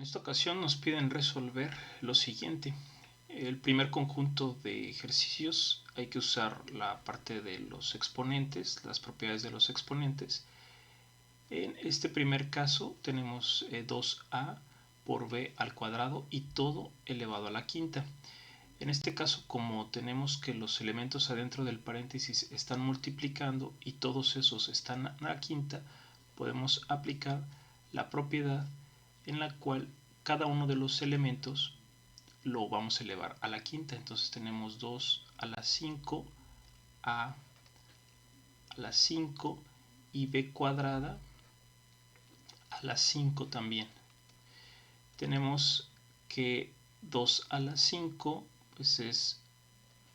esta ocasión nos piden resolver lo siguiente. El primer conjunto de ejercicios hay que usar la parte de los exponentes, las propiedades de los exponentes. En este primer caso tenemos 2a por b al cuadrado y todo elevado a la quinta. En este caso, como tenemos que los elementos adentro del paréntesis están multiplicando y todos esos están a la quinta, podemos aplicar la propiedad en la cual cada uno de los elementos lo vamos a elevar a la quinta. Entonces tenemos 2 a la 5, a la 5 y b cuadrada a la 5 también. Tenemos que 2 a la 5 pues es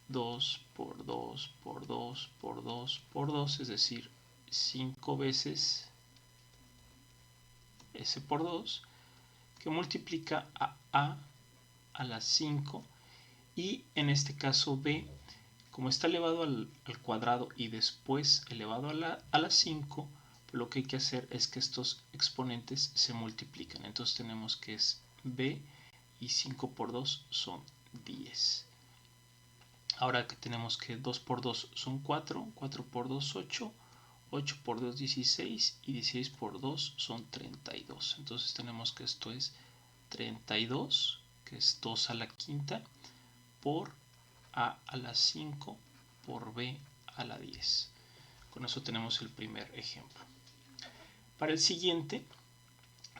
2 por 2 por 2 por 2 por 2, es decir, 5 veces s por 2, que multiplica a la 5, y en este caso b, como está elevado al cuadrado y después elevado a la 5, lo que hay que hacer es que estos exponentes se multiplican. Entonces tenemos que es b y 5 por 2 son 10. Ahora que tenemos que 2 por 2 son 4, 4 por 2 8, 8 por 2 16 y 16 por 2 son 32. Entonces tenemos que esto es 32, que es 2 a la quinta, por a la 5 por b a la 10. Con eso tenemos el primer ejemplo. Para el siguiente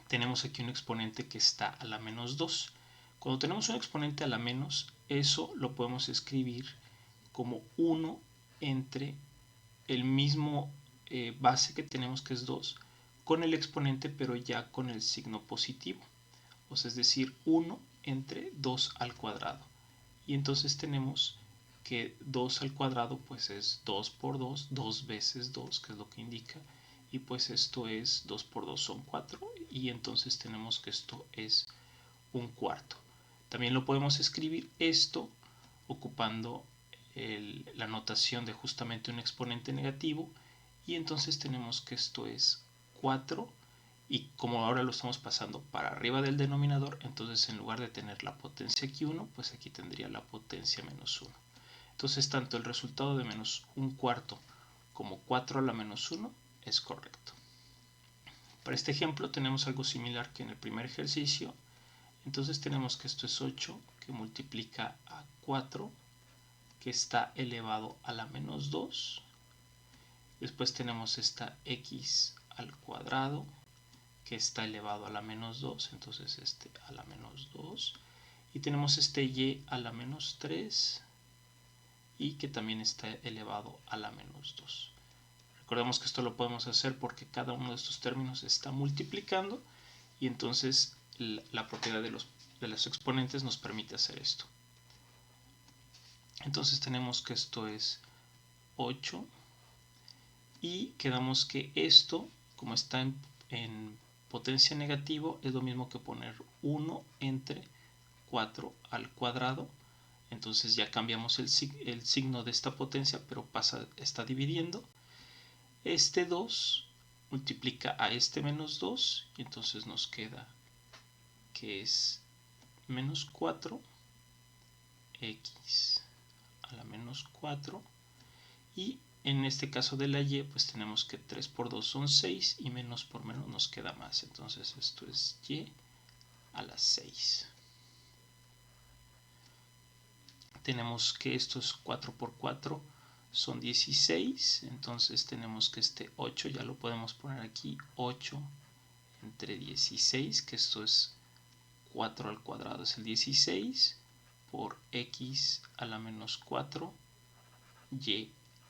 tenemos aquí un exponente que está a la menos 2. Cuando tenemos un exponente a la menos, eso lo podemos escribir como 1 entre el mismo base que tenemos, que es 2, con el exponente pero ya con el signo positivo. O sea, es decir, 1 entre 2 al cuadrado. Y entonces tenemos que 2 al cuadrado pues es 2 por 2, 2 veces 2, que es lo que indica, y pues esto es 2 por 2 son 4, y entonces tenemos que esto es un cuarto. También lo podemos escribir esto ocupando la notación de justamente un exponente negativo, y entonces tenemos que esto es 4, y como ahora lo estamos pasando para arriba del denominador, entonces en lugar de tener la potencia aquí 1, pues aquí tendría la potencia menos 1. Entonces tanto el resultado de menos un cuarto como 4 a la menos 1 es correcto. Para este ejemplo tenemos algo similar que en el primer ejercicio. Entonces tenemos que esto es 8, que multiplica a 4, que está elevado a la menos 2. Después tenemos esta x al cuadrado, que está elevado a la menos 2, entonces este a la menos 2. Y tenemos este y a la menos 3, y que también está elevado a la menos 2. Recordemos que esto lo podemos hacer porque cada uno de estos términos está multiplicando, y entonces la propiedad de los exponentes nos permite hacer esto. Entonces tenemos que esto es 8, y quedamos que esto, como está en potencia negativo, es lo mismo que poner 1 entre 4 al cuadrado. Entonces ya cambiamos el signo de esta potencia, pero está dividiendo. Este 2 multiplica a este menos 2, y entonces nos queda que es menos 4 x a la menos 4, y en este caso de la y pues tenemos que 3 por 2 son 6, y menos por menos nos queda más, entonces esto es y a la 6. Tenemos que esto es 4 por 4 son 16, entonces tenemos que este 8 ya lo podemos poner aquí, 8 entre 16, que esto es 4 al cuadrado es el 16, por x a la menos 4, y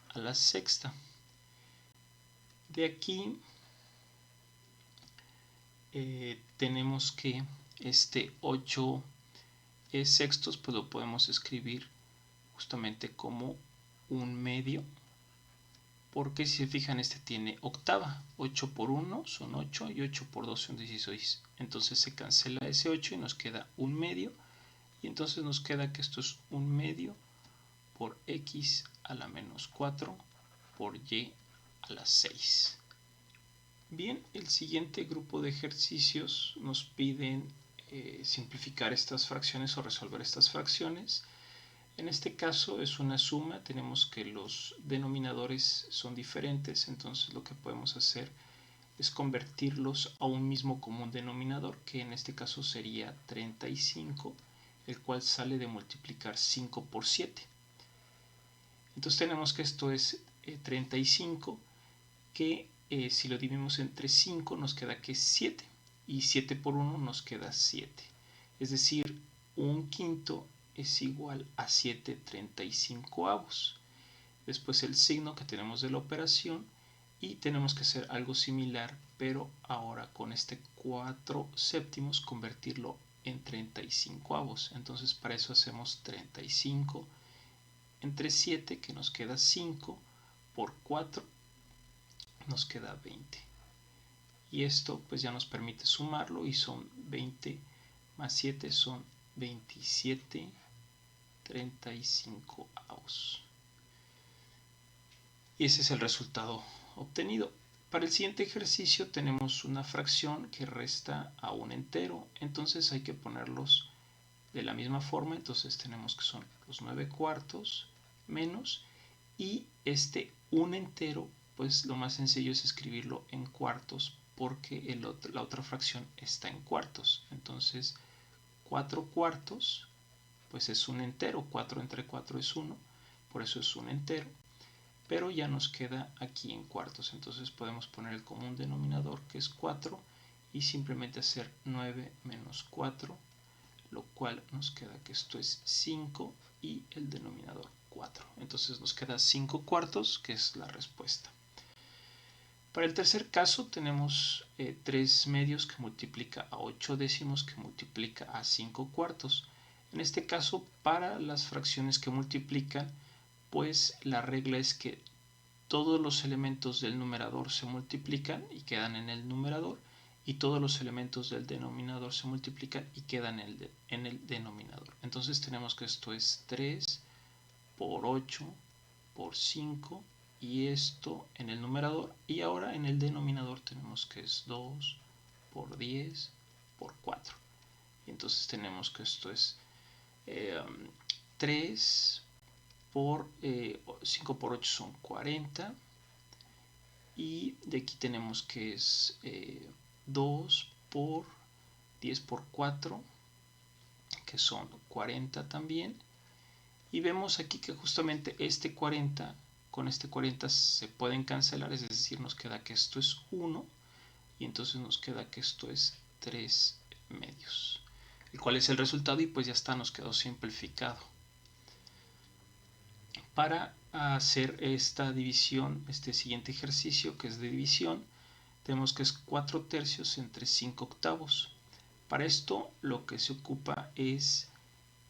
a la sexta. De aquí tenemos que este 8 sextos pues lo podemos escribir justamente como un medio, porque si se fijan este tiene octava, 8 por 1 son 8 y 8 por 2 son 16, entonces se cancela ese 8 y nos queda un medio, y entonces nos queda que esto es un medio por x a la menos 4 por y a la 6. Bien, el siguiente grupo de ejercicios nos piden simplificar estas fracciones o resolver estas fracciones. En este caso es una suma, tenemos que los denominadores son diferentes, entonces lo que podemos hacer es convertirlos a un mismo común denominador, que en este caso sería 35, el cual sale de multiplicar 5 por 7. Entonces tenemos que esto es 35, que si lo dividimos entre 5 nos queda que es 7, y 7 por 1 nos queda 7. Es decir, un quinto es igual a 7/35. Después el signo que tenemos de la operación, y tenemos que hacer algo similar, pero ahora con este 4/7 convertirlo en 35. Entonces para eso hacemos 35 entre 7, que nos queda 5, por 4 nos queda 20. Y esto pues ya nos permite sumarlo, y son 20 más 7 son 27/35. Y ese es el resultado obtenido. Para el siguiente ejercicio tenemos una fracción que resta a un entero, entonces hay que ponerlos de la misma forma. Entonces tenemos que son los 9/4 menos, y este un entero, pues lo más sencillo es escribirlo en cuartos, porque la otra fracción está en cuartos. Entonces 4/4 pues es un entero, 4 entre 4 es 1, por eso es un entero, pero ya nos queda aquí en cuartos. Entonces podemos poner el común denominador, que es 4, y simplemente hacer 9 menos 4, lo cual nos queda que esto es 5, y el denominador 4. Entonces nos queda 5/4, que es la respuesta. Para el tercer caso tenemos 3 medios que multiplica a 8 décimos, que multiplica a 5/4. En este caso, para las fracciones que multiplican, pues la regla es que todos los elementos del numerador se multiplican y quedan en el numerador, y todos los elementos del denominador se multiplican y quedan en el denominador. Entonces tenemos que esto es 3 por 8 por 5, y esto en el numerador, y ahora en el denominador tenemos que es 2 por 10 por 4. Y entonces tenemos que esto es 3 por 5 por 8 son 40, y de aquí tenemos que es 2 por 10 por 4, que son 40 también. Y vemos aquí que justamente este 40 con este 40 se pueden cancelar, es decir, nos queda que esto es 1, y entonces nos queda que esto es 3 medios, el cual es el resultado, y pues ya está, nos quedó simplificado. Para hacer esta división, este siguiente ejercicio que es de división, tenemos que es 4/3 entre 5/8. Para esto lo que se ocupa es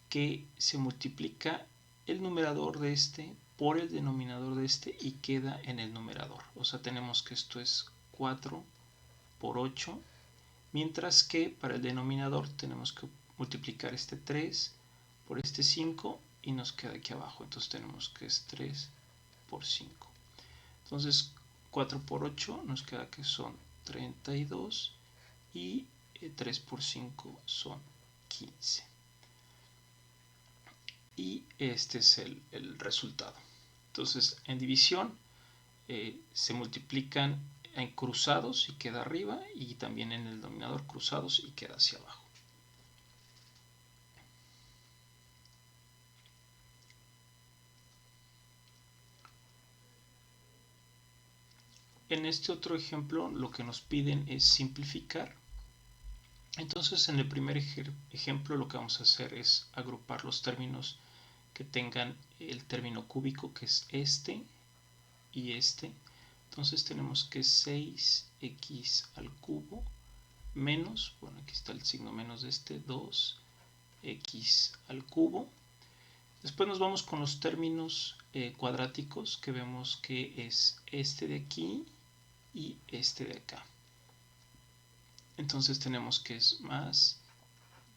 que se multiplica el numerador de este por el denominador de este, y queda en el numerador. O sea, tenemos que esto es 4 por 8, mientras que para el denominador tenemos que multiplicar este 3 por este 5, y nos queda aquí abajo. Entonces tenemos que es 3 por 5. Entonces 4 por 8 nos queda que son 32, y 3 por 5 son 15. Y este es el resultado. Entonces en división se multiplican en cruzados y queda arriba, y también en el denominador cruzados y queda hacia abajo. En este otro ejemplo lo que nos piden es simplificar. Entonces en el primer ejemplo lo que vamos a hacer es agrupar los términos que tengan el término cúbico, que es este y este. Entonces tenemos que 6x al cubo menos, bueno, aquí está el signo menos de este, 2x al cubo. Después nos vamos con los términos cuadráticos, que vemos que es este de aquí y este de acá. Entonces tenemos que es más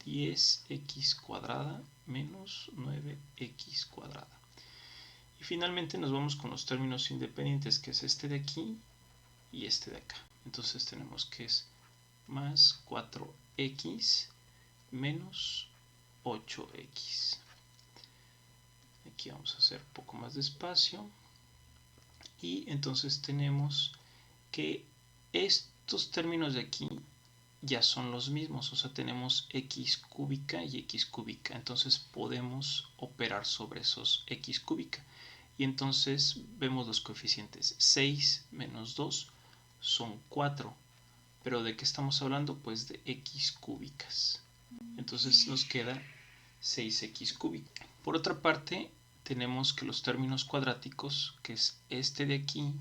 10x cuadrada menos 9x cuadrada. Y finalmente nos vamos con los términos independientes, que es este de aquí y este de acá. Entonces tenemos que es más 4x menos 8x. Aquí vamos a hacer un poco más despacio. Y entonces tenemos que estos términos de aquí ya son los mismos, o sea, tenemos x cúbica y x cúbica, entonces podemos operar sobre esos x cúbica. Y entonces vemos los coeficientes, 6 menos 2 son 4, pero ¿de qué estamos hablando? Pues de x cúbicas. Entonces nos queda 6x cúbica. Por otra parte, tenemos que los términos cuadráticos, que es este de aquí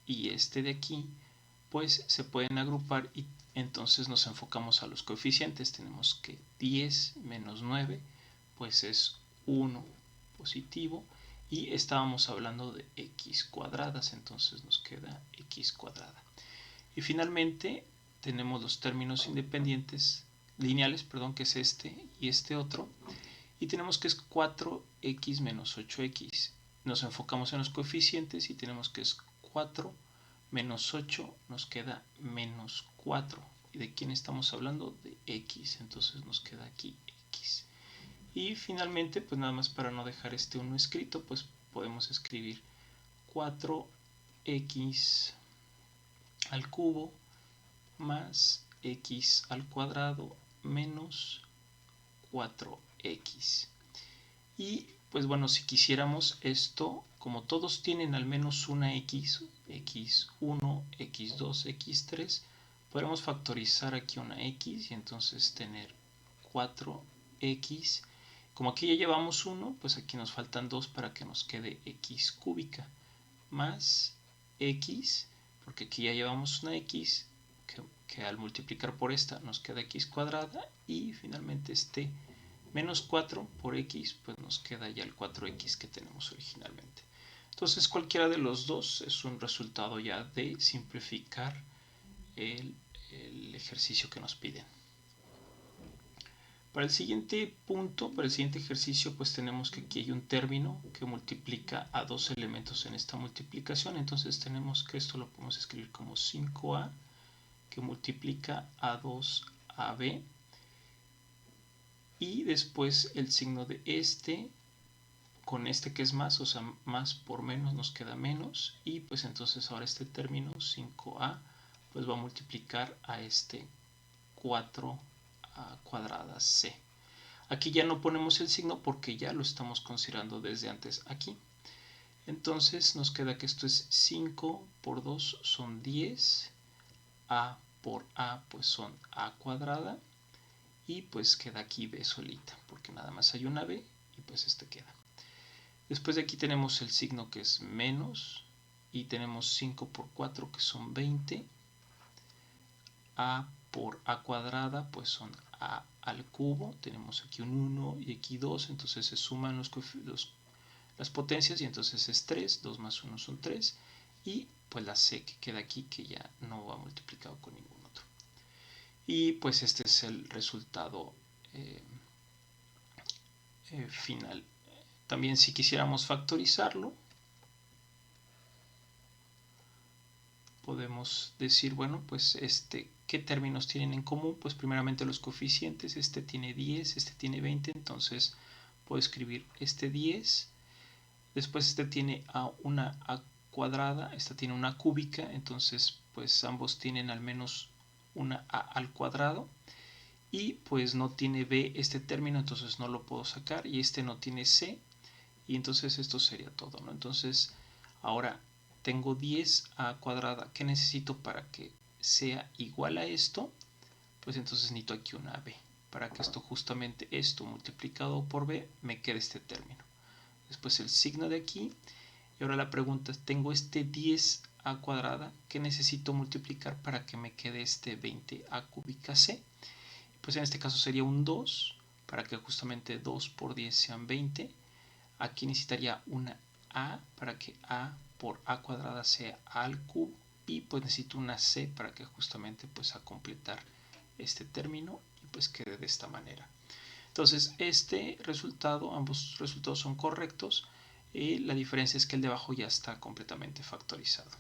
y este de aquí, pues se pueden agrupar y entonces nos enfocamos a los coeficientes. Tenemos que 10 menos 9 pues es 1 positivo y estábamos hablando de x cuadradas, entonces nos queda x cuadrada. Y finalmente tenemos los términos independientes lineales, perdón, que es este y este otro, y tenemos que es 4x menos 8x. Nos enfocamos en los coeficientes y tenemos que es 4 menos 8 nos queda menos 4. ¿Y de quién estamos hablando? De x. Entonces nos queda aquí x. Y finalmente, pues nada más para no dejar este 1 escrito, pues podemos escribir 4x al cubo más x al cuadrado menos 4x. Y pues bueno, si quisiéramos esto, como todos tienen al menos una x, x1, x2, x3, podemos factorizar aquí una x y entonces tener 4x. Como aquí ya llevamos 1, pues aquí nos faltan 2 para que nos quede x cúbica más x, porque aquí ya llevamos una x que al multiplicar por esta nos queda x cuadrada y finalmente este menos 4 por x, pues nos queda ya el 4x que tenemos originalmente. Entonces cualquiera de los dos es un resultado ya de simplificar el ejercicio que nos piden. Para el siguiente punto, para el siguiente ejercicio, pues tenemos que aquí hay un término que multiplica a dos elementos en esta multiplicación. Entonces tenemos que esto lo podemos escribir como 5a que multiplica a 2ab. Y después el signo de este con este que es más, o sea, más por menos nos queda menos, y pues entonces ahora este término 5a pues va a multiplicar a este 4a cuadrada c. Aquí ya no ponemos el signo porque ya lo estamos considerando desde antes aquí. Entonces nos queda que esto es 5 por 2 son 10, a por a pues son a cuadrada, y pues queda aquí b solita, porque nada más hay una b y pues este queda. Después de aquí tenemos el signo que es menos, y tenemos 5 por 4 que son 20, a por a cuadrada pues son a al cubo, tenemos aquí un 1 y aquí 2, entonces se suman las potencias y entonces es 3, 2 más 1 son 3, y pues la c que queda aquí que ya no va multiplicado con ningún otro. Y pues este es el resultado final. También si quisiéramos factorizarlo, podemos decir, bueno, pues ¿qué términos tienen en común? Pues primeramente los coeficientes, este tiene 10, este tiene 20, entonces puedo escribir este 10, después este tiene una a cuadrada, esta tiene una cúbica, entonces pues ambos tienen al menos una a al cuadrado, y pues no tiene b este término, entonces no lo puedo sacar, y este no tiene c, y entonces esto sería todo, ¿no? Entonces ahora tengo 10 a cuadrada. ¿Qué necesito para que sea igual a esto? Pues entonces necesito aquí una b, para que esto justamente esto multiplicado por b me quede este término. Después el signo de aquí, y ahora la pregunta es, tengo este 10 a cuadrada, ¿qué necesito multiplicar para que me quede este 20 a cúbica c? Pues en este caso sería un 2, para que justamente 2 por 10 sean 20. Aquí necesitaría una a para que a por a cuadrada sea a al cubo, y pues necesito una c para que justamente pues a completar este término y pues quede de esta manera. Entonces este resultado, ambos resultados son correctos, la diferencia es que el de abajo ya está completamente factorizado.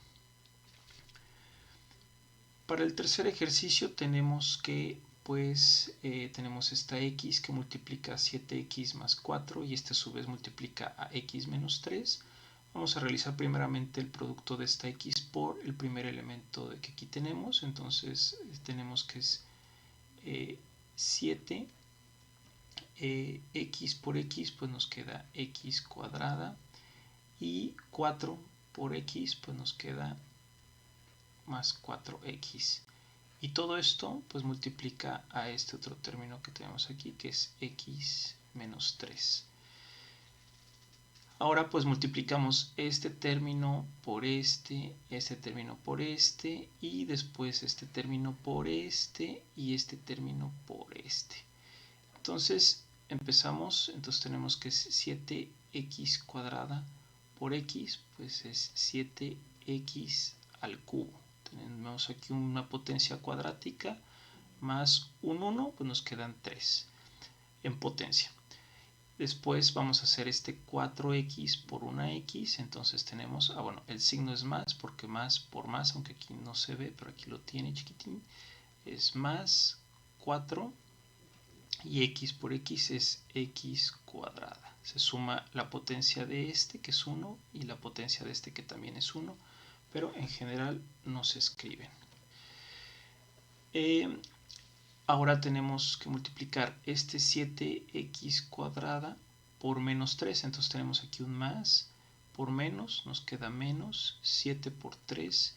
Para el tercer ejercicio tenemos que pues tenemos esta x que multiplica a 7x más 4 y este a su vez multiplica a x menos 3. Vamos a realizar primeramente el producto de esta x por el primer elemento que aquí tenemos. Entonces tenemos que es 7 x por x, pues nos queda x cuadrada, y 4 por x pues nos queda más 4x, y todo esto pues multiplica a este otro término que tenemos aquí, que es x menos 3. Ahora pues multiplicamos este término por este término por este, y después este término por este y este término por este. Entonces empezamos, entonces tenemos que es 7x cuadrada por x, pues es 7x al cubo. Tenemos aquí una potencia cuadrática más un 1, pues nos quedan 3 en potencia. Después vamos a hacer este 4x por una x, entonces tenemos, bueno, el signo es más, porque más por más, aunque aquí no se ve, pero aquí lo tiene chiquitín, es más 4, y x por x es x cuadrada. Se suma la potencia de este, que es 1, y la potencia de este, que también es 1, pero en general no se escriben. Ahora tenemos que multiplicar este 7x cuadrada por menos 3, entonces tenemos aquí un más por menos, nos queda menos 7 por 3,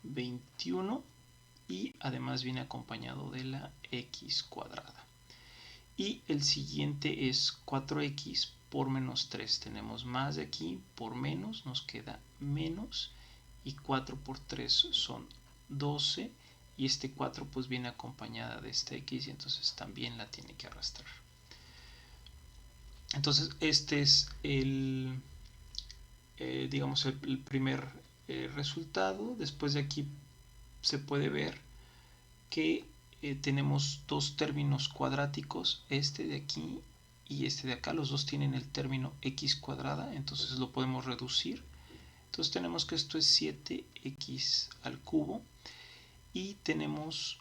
21, y además viene acompañado de la x cuadrada. Y el siguiente es 4x por menos 3. Tenemos más de aquí por menos, nos queda menos, y 4 por 3 son 12, y este 4 pues viene acompañada de esta x, y entonces también la tiene que arrastrar. Entonces este es el digamos el primer resultado. Después de aquí se puede ver que tenemos dos términos cuadráticos, este de aquí y este de acá. Los dos tienen el término x cuadrada, entonces lo podemos reducir. Entonces tenemos que esto es 7x al cubo, y tenemos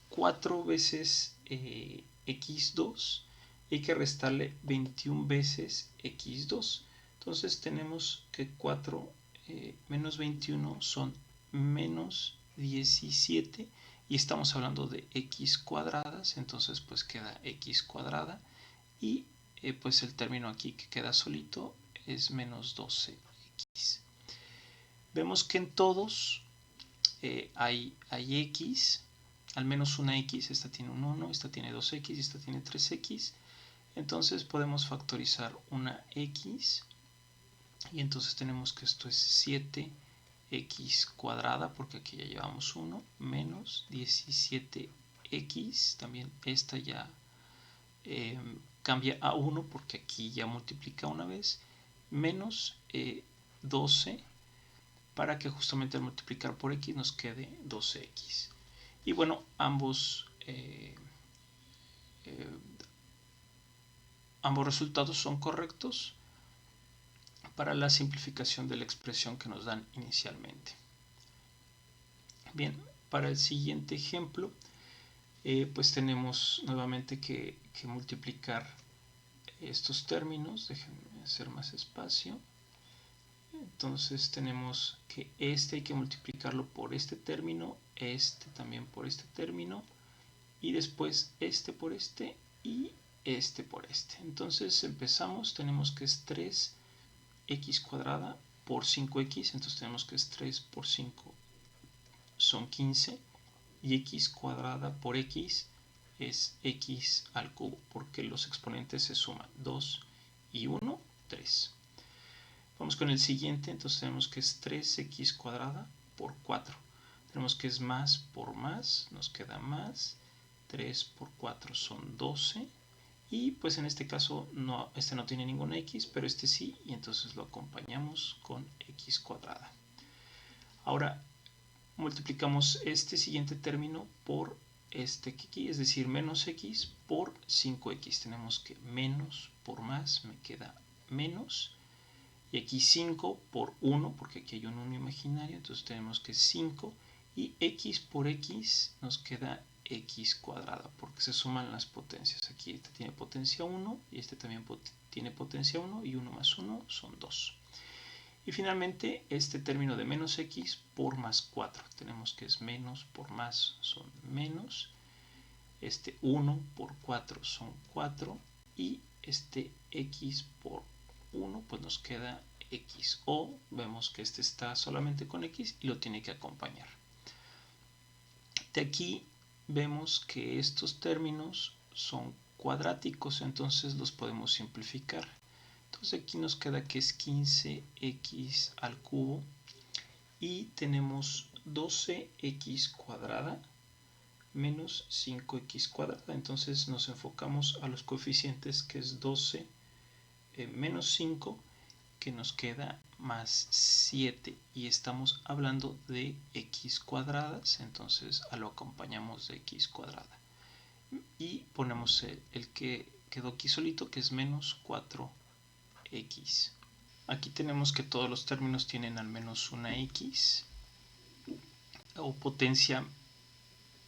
4 veces x2, hay que restarle 21 veces x2. Entonces tenemos que 4 menos 21 son menos 17, y estamos hablando de x cuadradas, entonces pues queda x cuadrada, y pues el término aquí que queda solito es menos 12x. Vemos que en todos hay x, al menos una x. Esta tiene un 1, esta tiene 2x y esta tiene 3x. Entonces podemos factorizar una x, y entonces tenemos que esto es 7x cuadrada, porque aquí ya llevamos 1, menos 17x, también esta ya cambia a 1 porque aquí ya multiplica una vez, menos 12, para que justamente al multiplicar por x nos quede 12x. Y bueno, ambos resultados son correctos para la simplificación de la expresión que nos dan inicialmente. Bien, para el siguiente ejemplo, pues tenemos nuevamente que multiplicar estos términos. Déjenme hacer más espacio. Entonces tenemos que este hay que multiplicarlo por este término, este también por este término, y después este por este y este por este. Entonces empezamos, tenemos que es 3x cuadrada por 5x, entonces tenemos que es 3 por 5 son 15, y x cuadrada por x es x al cubo, porque los exponentes se suman, 2 y 1, 3. Vamos con el siguiente, entonces tenemos que es 3x cuadrada por 4. Tenemos que es más por más, nos queda más, 3 por 4 son 12, y pues en este caso este no tiene ninguna x, pero este sí, y entonces lo acompañamos con x cuadrada. Ahora multiplicamos este siguiente término por este que aquí, es decir, menos x por 5x. Tenemos que menos por más me queda menos, y aquí 5 por 1, porque aquí hay un 1 imaginario, entonces tenemos que 5, y x por x nos queda x cuadrada, porque se suman las potencias. Aquí este tiene potencia 1 y este también tiene potencia 1, y 1 más 1 son 2. Y finalmente este término de menos x por más 4. Tenemos que es menos por más son menos. Este 1 por 4 son 4. Y este x por 1 pues nos queda x. O vemos que este está solamente con x y lo tiene que acompañar. De aquí vemos que estos términos son cuadráticos, entonces los podemos simplificar. Entonces aquí nos queda que es 15x al cubo y tenemos 12x cuadrada menos 5x cuadrada. Entonces nos enfocamos a los coeficientes, que es 12 menos 5, que nos queda más 7, y estamos hablando de x cuadradas, entonces lo acompañamos de x cuadrada y ponemos el que quedó aquí solito, que es menos 4x. Aquí tenemos que todos los términos tienen al menos una x o potencia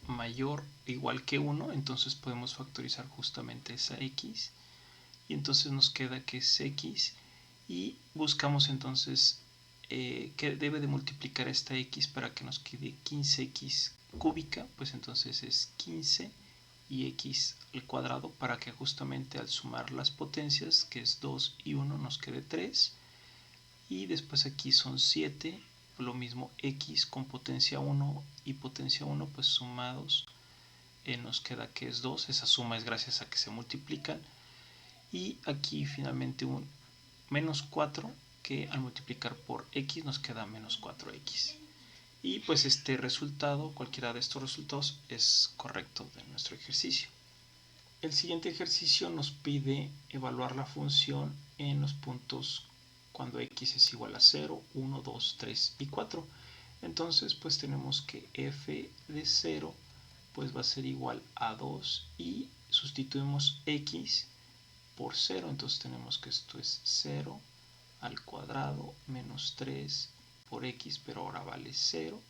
mayor o igual que 1, entonces podemos factorizar justamente esa x y entonces nos queda que es x, y buscamos entonces que debe de multiplicar esta x para que nos quede 15x cúbica, pues entonces es 15 y x al cuadrado, para que justamente al sumar las potencias, que es 2 y 1, nos quede 3, y después aquí son 7, lo mismo x con potencia 1 y potencia 1 pues sumados nos queda que es 2, esa suma es gracias a que se multiplican, y aquí finalmente un menos 4, que al multiplicar por x nos queda menos 4x. Y pues este resultado, cualquiera de estos resultados, es correcto de nuestro ejercicio. El siguiente ejercicio nos pide evaluar la función en los puntos cuando x es igual a 0, 1, 2, 3 y 4. Entonces pues tenemos que f de 0 pues va a ser igual a 2 y sustituimos x por 0. Entonces tenemos que esto es 0 al cuadrado menos 3 por x, pero ahora vale 0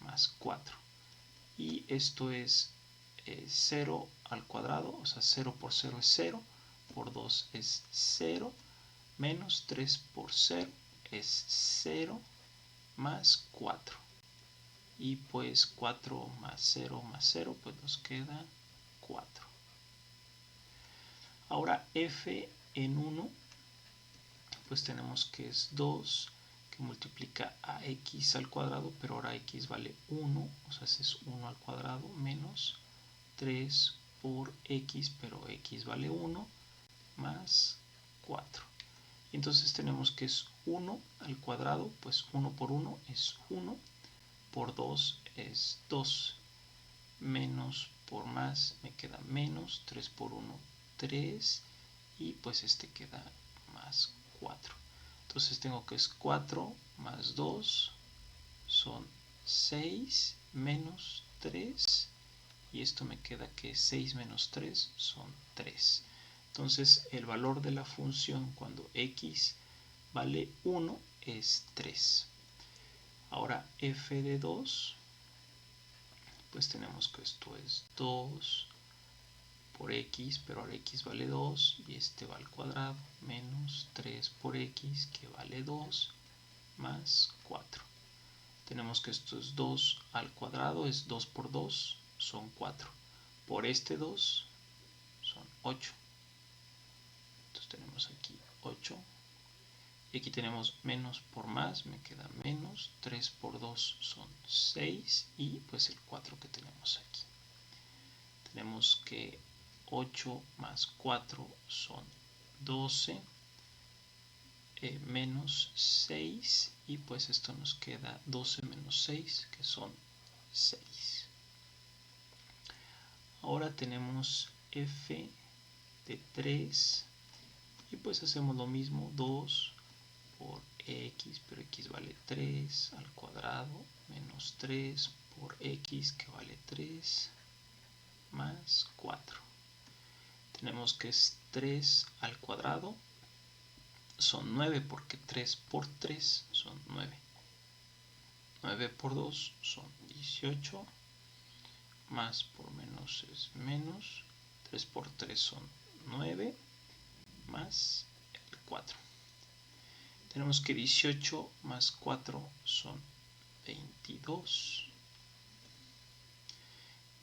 más 4. Y esto es 0 al cuadrado, o sea 0 por 0 es 0, por 2 es 0, menos 3 por 0 es 0, más 4. Y pues 4 más 0 pues nos queda 4. Ahora f en 1 pues tenemos que es 2, que multiplica a x al cuadrado, pero ahora x vale 1, o sea, es 1 al cuadrado menos 3 por x, pero x vale 1, más 4. Entonces tenemos que es 1 al cuadrado, pues 1 por 1 es 1, por 2 es 2, menos por más me queda menos, 3 por 1, 3, y pues este queda más 4. Entonces tengo que es 4 más 2 son 6 menos 3, y esto me queda que 6 menos 3 son 3. Entonces el valor de la función cuando x vale 1 es 3. Ahora f de 2, pues tenemos que esto es 2 por x, pero ahora x vale 2 y este va al cuadrado, menos 3 por x, que vale 2, más 4. Tenemos que esto es 2 al cuadrado, es 2 por 2, son 4. Por este 2 son 8. Entonces tenemos aquí 8. Y aquí tenemos menos por más, me queda menos. 3 por 2 son 6. Y pues el 4 que tenemos aquí. Tenemos que 8 más 4 son 12. Menos 6. Y pues esto nos queda 12 menos 6, que son 6. Ahora tenemos f de 3. Y pues hacemos lo mismo, 2 por x, pero x vale 3 al cuadrado, menos 3 por x, que vale 3, más 4. Tenemos que es 3 al cuadrado, son 9, porque 3 por 3 son 9. 9 por 2 son 18, más por menos es menos. 3 por 3 son 9 más el 4. Tenemos que 18 más 4 son 22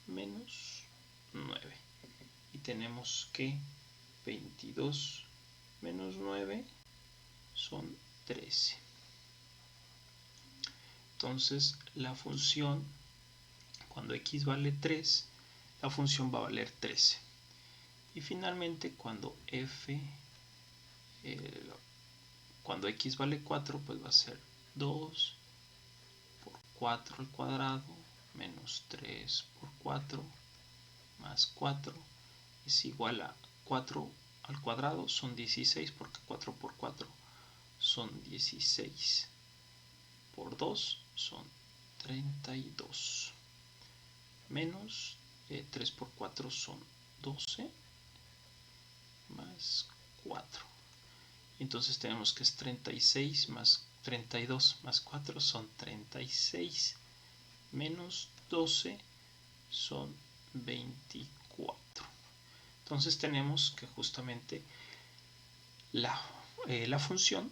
menos 9. Y tenemos que 22 menos 9 son 13. Entonces la función, cuando x vale 3, la función va a valer 13. Y finalmente cuando cuando x vale 4, pues va a ser 2 por 4 al cuadrado menos 3 por 4 más 4 es igual a 4 al cuadrado, son 16 porque 4 por 4 son 16 por 2 son 32 menos 3 por 4 son 12 más 4. Entonces tenemos que es 36 más 32 más 4 son 36 menos 12 son 24. Entonces tenemos que justamente la función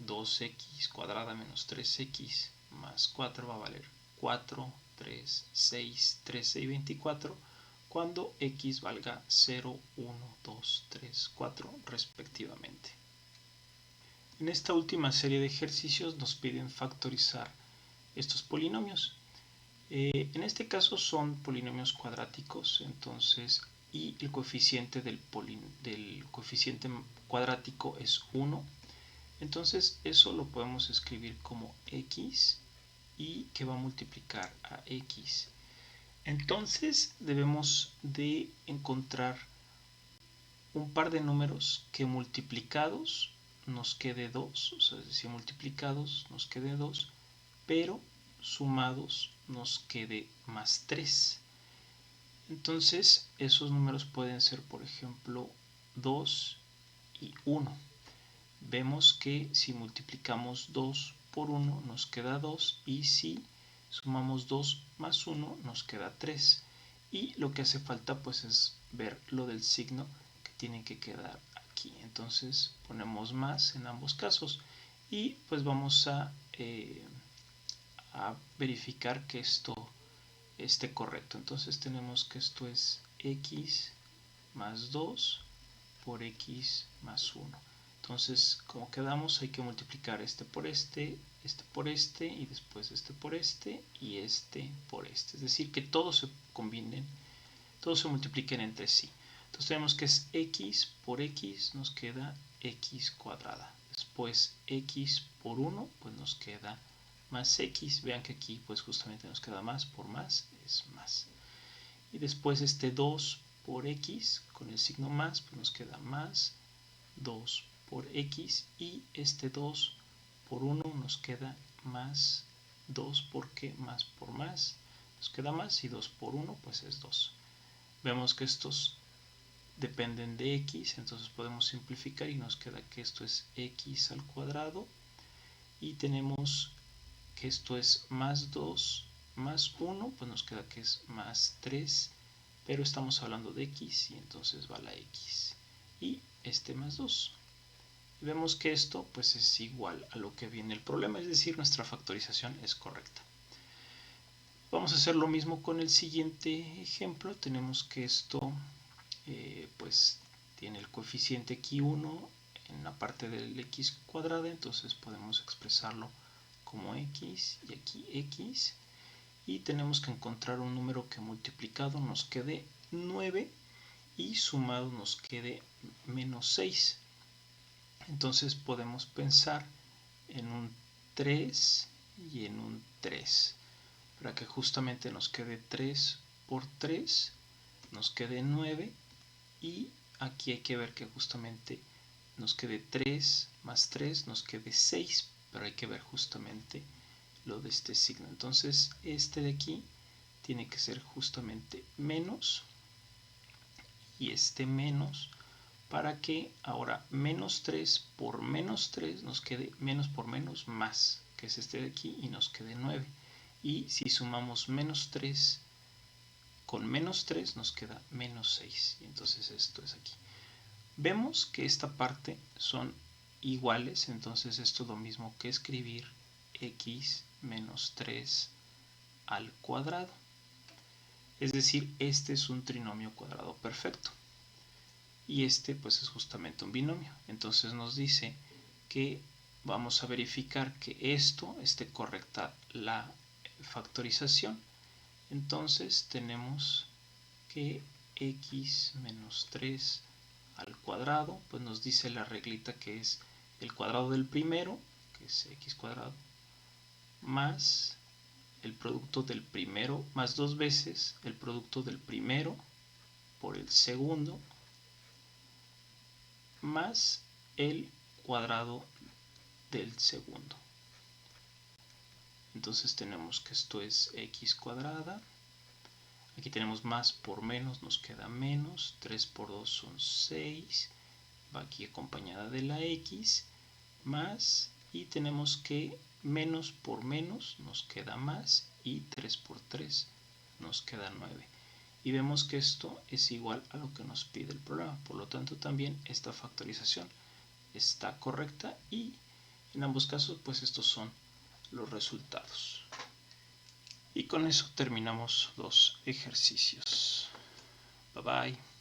2x cuadrada menos 3x más 4 va a valer 4, 3, 6, 13 y 24 cuando x valga 0, 1, 2, 3, 4 respectivamente. En esta última serie de ejercicios nos piden factorizar estos polinomios. En este caso son polinomios cuadráticos, entonces, y el coeficiente del coeficiente cuadrático es 1. Entonces eso lo podemos escribir como x y que va a multiplicar a x. Entonces debemos de encontrar un par de números que multiplicados nos quede 2, o sea, es decir, multiplicados nos quede 2, pero sumados nos quede más 3. Entonces esos números pueden ser, por ejemplo, 2 y 1. Vemos que si multiplicamos 2 por 1 nos queda 2 y si sumamos 2 más 1 nos queda 3. Y lo que hace falta pues es ver lo del signo que tiene que quedar aquí. Entonces ponemos más en ambos casos y pues vamos a verificar que esto esté correcto. Entonces tenemos que esto es x más 2 por x más 1. Entonces, como quedamos, hay que multiplicar este por este por este, y después este por este, y este por este. Es decir, que todos se combinen, todos se multipliquen entre sí. Entonces tenemos que es x por x, nos queda x cuadrada. Después x por 1, pues nos queda más x. Vean que aquí pues justamente nos queda más por más, es más. Y después este 2 por x, con el signo más, pues nos queda más 2 por x, y este 2 por 1 nos queda más 2 porque más por más nos queda más, y 2 por 1 pues es 2. Vemos que estos dependen de x, entonces podemos simplificar y nos queda que esto es x al cuadrado, y tenemos que esto es más 2 más 1, pues nos queda que es más 3, pero estamos hablando de x y entonces va la x y este más 2. Y vemos que esto pues es igual a lo que viene el problema, es decir, nuestra factorización es correcta. Vamos a hacer lo mismo con el siguiente ejemplo. Tenemos que esto pues tiene el coeficiente aquí 1 en la parte del x cuadrada, entonces podemos expresarlo como x y aquí x, y tenemos que encontrar un número que multiplicado nos quede 9 y sumado nos quede menos 6. Entonces podemos pensar en un 3 y en un 3 para que justamente nos quede 3 por 3 nos quede 9, y aquí hay que ver que justamente nos quede 3 más 3 nos quede 6, pero hay que ver justamente lo de este signo. Entonces este de aquí tiene que ser justamente menos y este menos, para que ahora menos 3 por menos 3 nos quede menos por menos más, que es este de aquí, y nos quede 9. Y si sumamos menos 3 con menos 3 nos queda menos 6. Y entonces esto es aquí. Vemos que esta parte son iguales, entonces esto es lo mismo que escribir x menos 3 al cuadrado. Es decir, este es un trinomio cuadrado perfecto. Y este pues es justamente un binomio. Entonces nos dice que vamos a verificar que esto esté correcta la factorización. Entonces tenemos que x menos 3 al cuadrado, pues nos dice la reglita que es el cuadrado del primero, que es x cuadrado, más el producto del primero, más 2 veces el producto del primero por el segundo, más el cuadrado del segundo. Entonces tenemos que esto es x cuadrada. Aquí tenemos más por menos, nos queda menos. 3 por 2 son 6. Va aquí acompañada de la x. Más. Y tenemos que menos por menos nos queda más. Y 3 por 3 nos queda 9. Y vemos que esto es igual a lo que nos pide el programa. Por lo tanto, también esta factorización está correcta. Y en ambos casos, pues estos son los resultados. Y con eso terminamos los ejercicios. Bye bye.